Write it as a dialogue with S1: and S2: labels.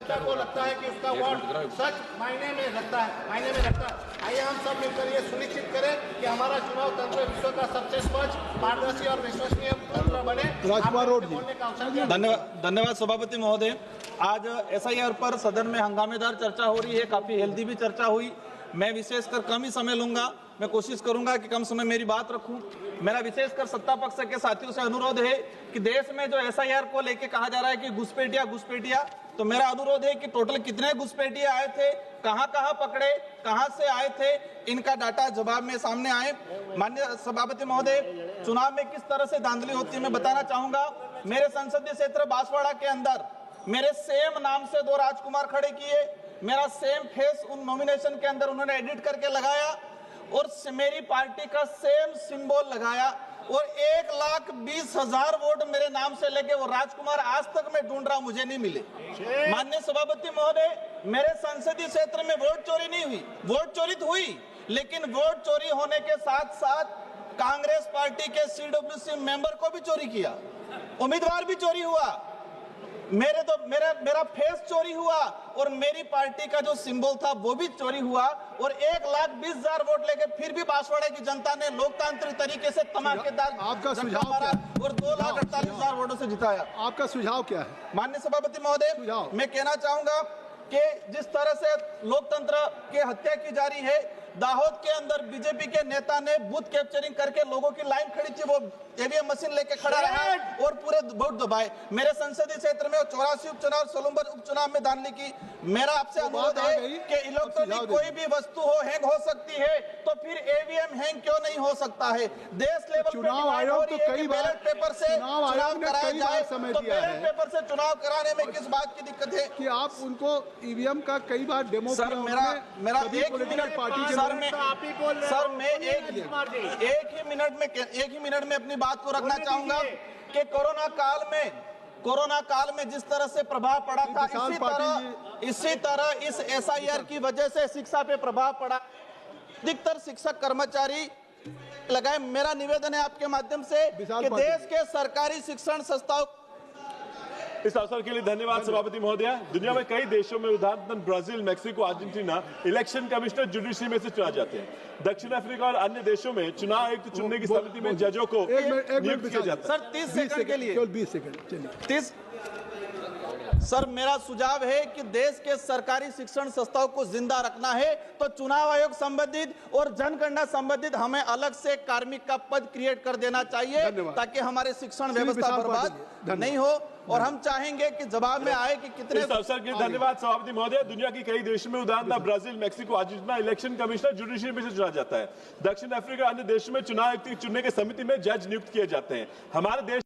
S1: को लगता है कि उसका वोट सच मायने में रखता है। आइए हम सब मिलकर ये सुनिश्चित करें कि हमारा चुनाव तंत्र विश्व का सबसे स्वच्छ, पारदर्शी और विश्वसनीय तंत्र बने।
S2: राजकुमार रोड जी,
S1: बोलने का अवसर
S3: धन्यवाद सभापति महोदय। आज एसआईआर पर सदन में हंगामेदार चर्चा हो रही है, काफी हेल्दी भी चर्चा हुई। मैं विशेषकर कम ही समय लूंगा, मैं कोशिश करूंगा कि कम समय मेरी बात रखूं। मेरा विशेषकर सत्ता पक्ष के साथियों से अनुरोध है कि देश में जो एसआईआर को लेके कहा जा रहा है कि घुसपैठिया, तो मेरा अनुरोध है कि टोटल कितने घुसपैठिया आए थे, कहां पकड़े, कहां से आए थे, इनका डाटा जवाब में सामने आए। माननीय सभापति महोदय, चुनाव में किस तरह से धांधली होती है मैं बताना चाहूंगा। मेरे संसदीय क्षेत्र बांसवाड़ा के अंदर मेरे सेम नाम से 2 राजकुमार खड़े किए, मेरा सेम फेस उन नॉमिनेशन के अंदर उन्होंने एडिट करके लगाया और मेरी पार्टी का सेम सिंबल लगाया और 1,20,000 वोट मेरे नाम से लेके वो राजकुमार आज तक मैं ढूंढ रहा हूं, मुझे नहीं मिले। माननीय सभापति महोदय, मेरे संसदीय क्षेत्र में वोट चोरी नहीं हुई, वोट चोरी हुई, लेकिन वोट चोरी होने के साथ साथ कांग्रेस पार्टी के सीडब्ल्यूसी मेंबर को भी चोरी किया, उम्मीदवार भी चोरी हुआ, मेरा फेस चोरी हुआ और मेरी पार्टी का जो सिंबल था वो भी चोरी हुआ और 1,20,000 वोट लेके फिर भी बांसवाड़ा की जनता ने लोकतांत्रिक तरीके से धमाकेदार
S2: आपका सुझाव क्या है?
S3: और 2,48,000 वोटों से जिताया।
S2: आपका सुझाव क्या है?
S3: माननीय सभापति महोदय, मैं कहना चाहूंगा कि जिस तरह से लोकतंत्र की हत्या की जा रही है, दाहोद के अंदर बीजेपी के नेता ने बूथ कैप्चरिंग करके लोगों की लाइन खड़ी थी, वो ईवीएम मशीन लेके खड़ा रहा और पूरे वोट दबाए। मेरे संसदीय क्षेत्र में 84 उपचुनाव, सोलंबर उपचुनाव में धांधली की। मेरा आपसे अनुरोध है कि इलेक्ट्रॉनिक कोई भी वस्तु हो हैंग हो सकती है, तो फिर ईवीएम हैंग क्यों नहीं हो सकता है? देश लेवल
S2: चुनाव आयोग तो कई बार
S3: बैलेट पेपर से चुनाव कराया जाए,
S2: समय
S3: तो
S2: दिया है
S3: बैलेट पेपर से चुनाव कराने में किस बात की दिक्कत है
S2: कि आप उनको ईवीएम का कई बार डेमो
S3: सर? मेरा एक
S2: पॉलिटिकल पार्टी के
S3: सर मैं एक ही मिनट में अपनी बात को रखना चाहूंगा कि कोरोना काल में जिस तरह से प्रभाव पड़ा था, इसी तरह इस एसआईआर की वजह से शिक्षा पे प्रभाव पड़ा। अधिकतर शिक्षक कर्मचारी लगाए। मेरा निवेदन है आपके माध्यम से कि देश के सरकारी शिक्षण संस्थाओं।
S4: इस अवसर के लिए धन्यवाद सभापति महोदया। दुनिया में कई देशों में उदाहरण Brazil, Mexico, Argentina election commissioner judiciary में से चुना जाते हैं। दक्षिण अफ्रीका और अन्य देशों में चुनाव आयुक्त चुनने की समिति में जजों को नियुक्त किया जाता है।
S3: सर 30 सेकंड के लिए,
S2: केवल 20 सेकंड चलिए।
S3: 30। सर मेरा सुझाव है कि देश के सरकारी शिक्षण संस्थाओं को जिंदा रखना है तो चुनाव आयोग संबंधित और जनगणना संबंधित हमें अलग से कार्मिक का पद क्रिएट कर देना चाहिए ताकि हमारे शिक्षण व्यवस्था बर्बाद नहीं हो। और हम चाहेंगे कि जवाब में आए कि कितने।
S4: इस अवसर के लिए धन्यवाद सभापति महोदय। दुनिया की कई देशों में उदाहरण Brazil, Mexico, Argentina election commissioner judiciary में से चुना जाता है। दक्षिण अफ्रीका अन्य देशों में चुनाव आयुक्त चुनने की समिति में जज नियुक्त किए जाते हैं। हमारे देश